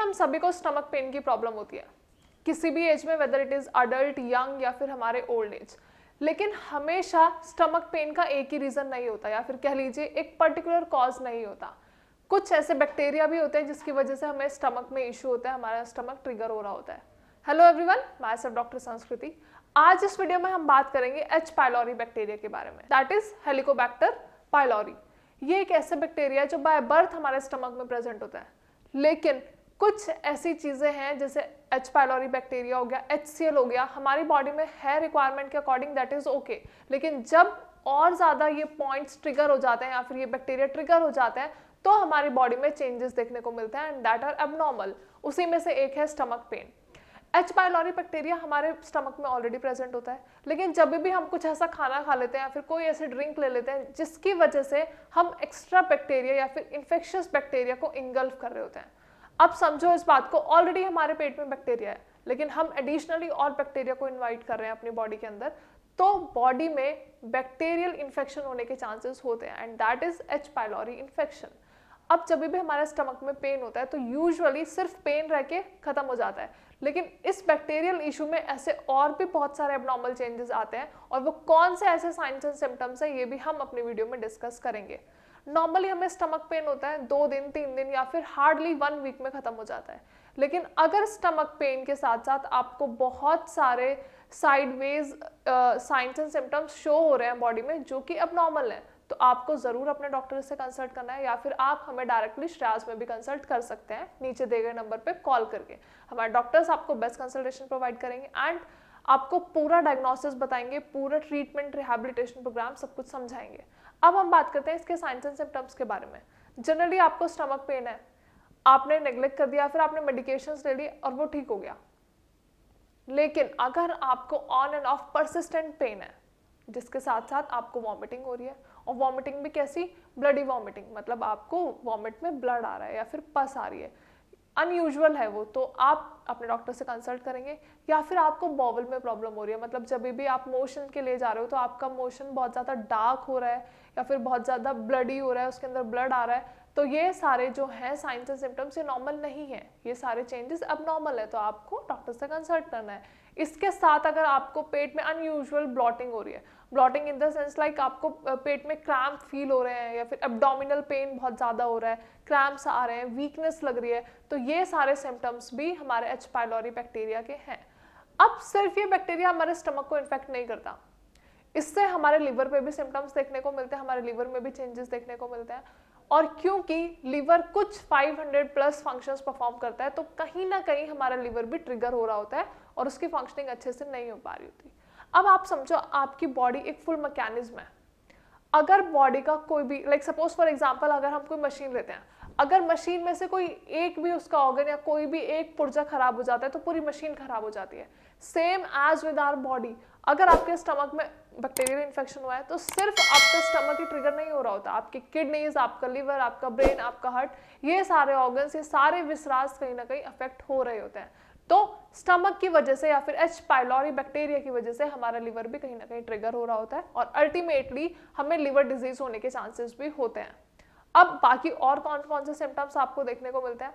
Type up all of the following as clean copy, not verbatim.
हम सभी को स्टमक पेन की प्रॉब्लम होती है किसी भी एज में, whether it is adult, young या फिर हमारे ओल्ड एज। लेकिन हमेशा स्टमक पेन का एक ही रीजन नहीं होता, या फिर कह लीजिए एक पर्टिकुलर कॉज नहीं होता। कुछ ऐसे बैक्टीरिया भी होते हैं जिसकी वजह से हमें स्टमक में इशू होता है, हमारा स्टमक ट्रिगर हो रहा होता है। Hello everyone, my self doctor संस्कृति। आज इस वीडियो में हम बात करेंगे एच पाइलोरी बैक्टीरिया के बारे में, दैट इज हेलिकोबैक्टर पाइलोरी। ये एक ऐसे बैक्टीरिया है जो बाय बर्थ हमारे स्टमक में प्रेजेंट होता है, लेकिन कुछ ऐसी चीजें हैं जैसे एच पाइलोरी बैक्टीरिया हो गया, HCl हो गया, हमारी बॉडी में है रिक्वायरमेंट के अकॉर्डिंग, दैट इज ओके। लेकिन जब और ज्यादा ये पॉइंट्स ट्रिगर हो जाते हैं या फिर ये बैक्टीरिया ट्रिगर हो जाते हैं तो हमारी बॉडी में चेंजेस देखने को मिलते हैं, एंड दैट आर एबनॉर्मल। उसी में से एक है stomach pain. H pylori bacteria हमारे स्टमक में ऑलरेडी प्रेजेंट होता है, लेकिन जब भी हम कुछ ऐसा खाना खा लेते हैं या फिर कोई ऐसी ड्रिंक ले लेते हैं जिसकी वजह से हम एक्स्ट्रा बैक्टीरिया या फिर इन्फेक्शियस बैक्टीरिया को इंगल्फ कर रहे होते हैं। अब समझो इस बात को, ऑलरेडी हमारे पेट में बैक्टीरिया है लेकिन हम एडिशनली और बैक्टीरिया को इन्वाइट कर रहे हैं अपनी बॉडी के अंदर, तो बॉडी में बैक्टीरियल इन्फेक्शन होने के चांसेस होते हैं, and that is H pylori infection. अब जब भी हमारे स्टमक में पेन होता है तो यूजुअली सिर्फ पेन रह के खत्म हो जाता है, लेकिन इस बैक्टीरियल इशू में ऐसे और भी बहुत सारे एबनॉर्मल चेंजेस आते हैं, और वो कौन से ऐसे साइंस एंड सिम्टम्स हैं ये भी हम अपनी वीडियो में डिस्कस करेंगे। नॉर्मली हमें स्टमक पेन होता है 2 दिन 3 दिन या फिर हार्डली 1 वीक में खत्म हो जाता है, लेकिन अगर स्टमक पेन के साथ साथ आपको बहुत सारे sideways science and symptoms show हो रहे हैं बॉडी में जो कि अबनॉर्मल है, तो आपको जरूर अपने डॉक्टर से कंसल्ट करना है, या फिर आप हमें डायरेक्टली श्रेयास में भी कंसल्ट कर सकते हैं नीचे दिए गए नंबर पे कॉल करके। हमारे डॉक्टर्स आपको बेस्ट कंसल्टेशन प्रोवाइड करेंगे एंड आपको पूरा डायग्नोसिस बताएंगे, पूरा ट्रीटमेंट रिहैबिलिटेशन प्रोग्राम सब कुछ समझाएंगे। अब हम बात करते हैं इसके साइंस एंड सिम्टम्स के बारे में। जनरली आपको स्टमक पेन है, आपने नेग्लेक्ट कर दिया, फिर आपने मेडिकेशंस ले ली और वो ठीक हो गया। लेकिन अगर आपको on and off persistent pain है जिसके साथ साथ आपको वॉमिटिंग हो रही है, और वॉमिटिंग भी कैसी, ब्लडी वॉमिटिंग, मतलब आपको वॉमिट में ब्लड आ रहा है या फिर पस आ रही है, अनयूजुअल है वो, तो आप अपने डॉक्टर से कंसल्ट करेंगे। या फिर आपको बॉवल में प्रॉब्लम हो रही है, मतलब जब भी आप मोशन के लिए जा रहे हो तो आपका मोशन बहुत ज़्यादा डार्क हो रहा है या फिर बहुत ज़्यादा ब्लडी हो रहा है, उसके अंदर ब्लड आ रहा है, तो ये सारे जो हैं साइंस एंड सिम्टम्स ये नॉर्मल नहीं है, ये सारे चेंजेस अबनॉर्मल है, तो आपको डॉक्टर से कंसल्ट करना है। इसके साथ अगर आपको पेट में अनयूजुअल ब्लॉटिंग हो रही है, blotting in the sense like आपको पेट में क्रैम्प फील हो रहे हैं या फिर एब्डोमिनल पेन बहुत ज़्यादा हो रहा है, क्रैम्प्स आ रहे हैं, वीकनेस लग रही है, तो ये सारे सिम्टम्स भी हमारे एच पाइलोरी बैक्टीरिया के हैं। अब सिर्फ ये बैक्टीरिया हमारे स्टमक को इन्फेक्ट नहीं करता, इससे हमारे लिवर पे भी सिम्टम्स देखने को मिलते हैं, हमारे लिवर में भी चेंजेस देखने को मिलते हैं, और क्योंकि लिवर कुछ 500 प्लस फंक्शंस परफॉर्म करता है तो कहीं ना कहीं हमारा लिवर भी ट्रिगर हो रहा होता है और उसकी फंक्शनिंग अच्छे से नहीं हो पा रही होती। अब आप समझो आपकी बॉडी एक फुल मैकेनिज्म है। अगर बॉडी का कोई भी लाइक सपोज फॉर एग्जांपल अगर हम कोई मशीन लेते हैं, अगर मशीन में से कोई एक भी उसका ऑर्गन या कोई भी एक पुर्जा खराब हो जाता है तो पूरी मशीन खराब हो जाती है। Same as with our body, अगर आपके स्टमक में बैक्टीरियल इन्फेक्शन हुआ है तो सिर्फ आपका स्टमक ही ट्रिगर नहीं हो रहा होता, आपकी किडनीज, आपका लिवर, आपका ब्रेन, आपका हार्ट, ये सारे ऑर्गन्स, ये सारे विसरास कहीं ना कहीं अफेक्ट हो रहे होते हैं। तो स्टमक की वजह से या फिर एच पाइलोरी बैक्टीरिया की वजह से हमारा लिवर भी कहीं ना कहीं ट्रिगर हो रहा होता है और अल्टीमेटली हमें लिवर डिजीज होने के चांसेस भी होते हैं। अब बाकी और कौन कौन से सिम्टम्स आपको देखने को मिलते हैं,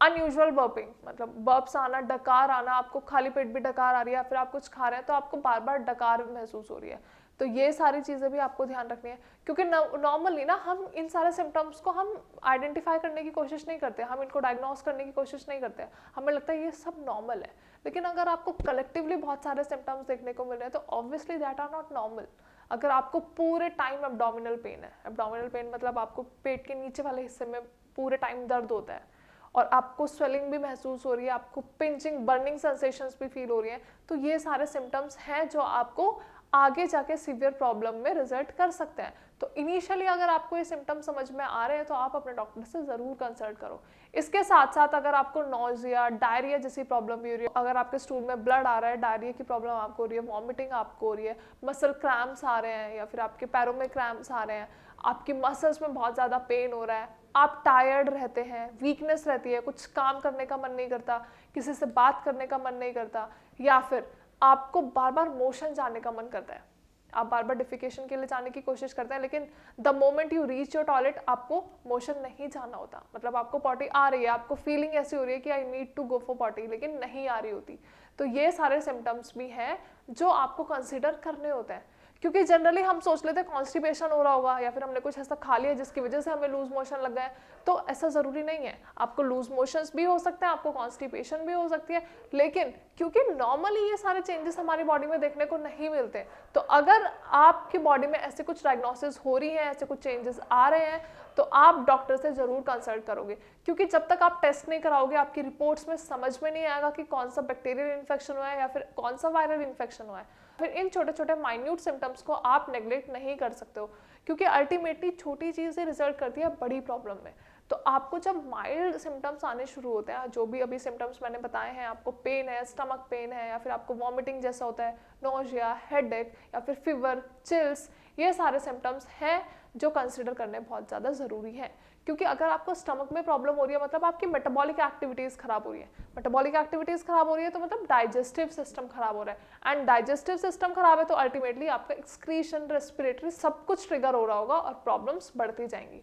अनयूजुअल बर्पिंग, मतलब बर्प्स आना, डकार आना, आपको खाली पेट भी डकार आ रही है या फिर आप कुछ खा रहे हैं तो आपको बार बार डकार महसूस हो रही है, तो ये सारी चीज़ें भी आपको ध्यान रखनी है। क्योंकि नॉर्मली ना हम इन सारे सिम्टम्स को हम आइडेंटिफाई करने की कोशिश नहीं करते, हम इनको डायग्नोस करने की कोशिश नहीं करते, हमें लगता है ये सब नॉर्मल है। लेकिन अगर आपको कलेक्टिवली बहुत सारे सिम्टम्स देखने को मिल रहे हैं तो obviously that are not normal. अगर आपको पूरे टाइम एब्डोमिनल पेन है, एब्डोमिनल पेन मतलब आपको पेट के नीचे वाले हिस्से में पूरे टाइम दर्द होता है और आपको स्वेलिंग भी महसूस हो रही है, आपको पिंचिंग, बर्निंग सेंसेशंस भी फील हो रही हैं, तो ये सारे सिम्टम्स हैं जो आपको आगे जाके सीवियर प्रॉब्लम में रिजल्ट कर सकते हैं। तो इनिशियली अगर आपको ये सिम्टम्स समझ में आ रहे हैं तो आप अपने डॉक्टर से ज़रूर कंसल्ट करो। इसके साथ साथ अगर आपको नॉजिया, डायरिया जैसी प्रॉब्लम भी हो रही है, अगर आपके स्टूल में ब्लड आ रहा है, डायरिया की प्रॉब्लम आपको हो रही है, वॉमिटिंग आपको हो रही है, मसल क्रैम्प्स आ रहे हैं या फिर आपके पैरों में क्रैम्प्स आ रहे हैं, आपकी मसल्स में बहुत ज़्यादा पेन हो रहा है, आप टायर्ड रहते हैं, वीकनेस रहती है, कुछ काम करने का मन नहीं करता, किसी से बात करने का मन नहीं करता, या फिर आपको बार बार मोशन जाने का मन करता आप बार बार डिफिकेशन के लिए जाने की कोशिश करते हैं, लेकिन the moment you reach your toilet आपको मोशन नहीं जाना होता, मतलब आपको पॉटी आ रही है, आपको फीलिंग ऐसी हो रही है कि I need to go for potty, लेकिन नहीं आ रही होती। तो ये सारे सिम्टम्स भी हैं जो आपको कंसिडर करने होते हैं, क्योंकि जनरली हम सोच लेते हैं कॉन्स्टिपेशन हो रहा होगा या फिर हमने कुछ ऐसा खा लिया जिसकी वजह से हमें लूज मोशन लग गया है, तो ऐसा ज़रूरी नहीं है। आपको लूज मोशंस भी हो सकते हैं, आपको कॉन्स्टिपेशन भी हो सकती है, लेकिन क्योंकि नॉर्मली ये सारे चेंजेस हमारी बॉडी में देखने को नहीं मिलते, तो अगर आपकी बॉडी में ऐसे कुछ डायग्नोसिस हो रही है, ऐसे कुछ चेंजेस आ रहे हैं, तो आप डॉक्टर से ज़रूर कंसल्ट करोगे, क्योंकि जब तक आप टेस्ट नहीं कराओगे आपकी रिपोर्ट्स में समझ में नहीं आएगा कि कौन सा बैक्टीरियल इन्फेक्शन हुआ है या फिर कौन सा वायरल इन्फेक्शन हुआ है। फिर इन छोटे छोटे माइन्यूट सिम्टम्स को आप नेग्लेक्ट नहीं कर सकते हो, क्योंकि अल्टीमेटली छोटी चीज़ ही रिजल्ट करती है बड़ी प्रॉब्लम में। तो आपको जब माइल्ड सिम्टम्स आने शुरू होते हैं, जो भी अभी सिम्टम्स मैंने बताए हैं, आपको पेन है, स्टमक पेन है, या फिर आपको वॉमिटिंग जैसा होता है, नोजिया, हेडेक या फिर फीवर, चिल्स, ये सारे सिम्टम्स हैं जो कंसिडर करने बहुत ज़्यादा ज़रूरी है। क्योंकि अगर आपको स्टमक में प्रॉब्लम हो रही है, मतलब आपकी मेटाबॉलिक एक्टिविटीज़ खराब हो रही है, मेटाबॉलिक एक्टिविटीज़ खराब हो रही है तो मतलब डाइजेस्टिव सिस्टम खराब हो रहा है, एंड डाइजेस्टिव सिस्टम खराब है तो अल्टीमेटली आपका एक्सक्रीशन, रेस्पिरेटरी सब कुछ ट्रिगर हो रहा होगा और प्रॉब्लम्स बढ़ती जाएंगी।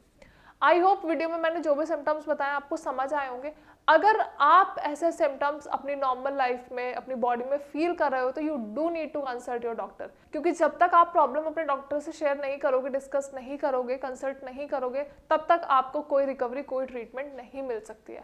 आई होप वीडियो में मैंने जो भी सिम्टम्स बताए आपको समझ आए होंगे। अगर आप ऐसे सिम्टम्स अपनी नॉर्मल लाइफ में, अपनी बॉडी में फील कर रहे हो, तो you do need to consult your doctor, क्योंकि जब तक आप प्रॉब्लम अपने डॉक्टर से शेयर नहीं करोगे, डिस्कस नहीं करोगे, कंसल्ट नहीं करोगे, तब तक आपको कोई रिकवरी, कोई ट्रीटमेंट नहीं मिल सकती है।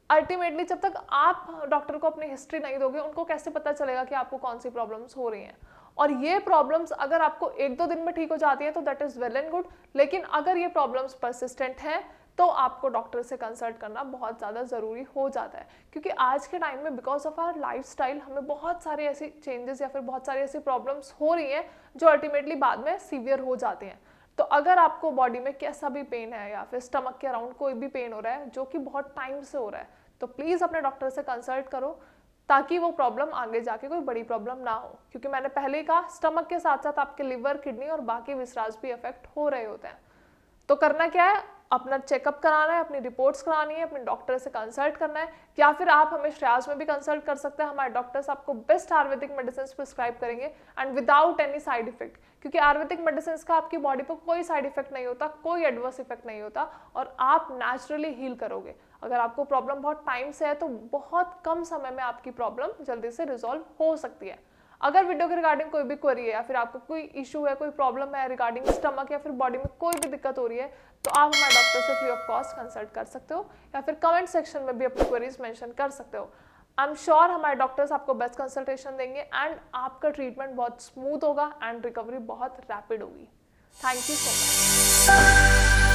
अल्टीमेटली जब तक आप डॉक्टर को अपनी हिस्ट्री नहीं दोगे, उनको कैसे पता चलेगा कि आपको कौन सी प्रॉब्लम्स हो रही हैं। और ये प्रॉब्लम्स अगर आपको 1-2 दिन में ठीक हो जाती है तो that is well and good, लेकिन अगर ये प्रॉब्लम्स परसिस्टेंट हैं तो आपको डॉक्टर से कंसल्ट करना बहुत ज़्यादा ज़रूरी हो जाता है, क्योंकि आज के टाइम में बिकॉज ऑफ आवर लाइफस्टाइल हमें बहुत सारे ऐसे चेंजेस या फिर बहुत सारी ऐसी प्रॉब्लम्स हो रही हैं जो अल्टीमेटली बाद में सीवियर हो जाते हैं। तो अगर आपको बॉडी में कैसा भी पेन है या फिर स्टमक के अराउंड कोई भी पेन हो रहा है जो कि बहुत टाइम से हो रहा है, तो प्लीज़ अपने डॉक्टर से कंसल्ट करो, ताकि वो प्रॉब्लम आगे जाके कोई बड़ी प्रॉब्लम ना हो। क्योंकि मैंने पहले ही कहा, स्टमक के साथ साथ आपके लिवर, किडनी और बाकी विसराज भी अफेक्ट हो रहे होते हैं। तो करना क्या है, अपना चेकअप कराना है, अपनी रिपोर्ट्स करानी है, अपने डॉक्टर से कंसल्ट करना है, या फिर आप हमें श्रेयास में भी कंसल्ट कर सकते हैं। हमारे डॉक्टर्स आपको बेस्ट आयुर्वेदिक मेडिसिन प्रिस्क्राइब करेंगे and without any side effect, क्योंकि आयुर्वेदिक मेडिसिन का आपकी बॉडी पर कोई साइड इफेक्ट नहीं होता, कोई एडवर्स इफेक्ट नहीं होता और आप नेचुरली हील करोगे। अगर आपको प्रॉब्लम बहुत टाइम से है तो बहुत कम समय में आपकी प्रॉब्लम जल्दी से रिजॉल्व हो सकती है। अगर वीडियो के रिगार्डिंग कोई भी क्वेरी है या फिर आपको कोई इशू है, कोई प्रॉब्लम है रिगार्डिंग स्टमक या फिर बॉडी में कोई भी दिक्कत हो रही है, तो आप हमारे डॉक्टर से फ्री ऑफ कॉस्ट कंसल्ट कर सकते हो, या फिर कमेंट सेक्शन में भी अपनी क्वेरीज मेंशन कर सकते हो। आई एम श्योर हमारे डॉक्टर्स आपको बेस्ट कंसल्टेशन देंगे एंड आपका ट्रीटमेंट बहुत स्मूथ होगा एंड रिकवरी बहुत रैपिड होगी। Thank you so much.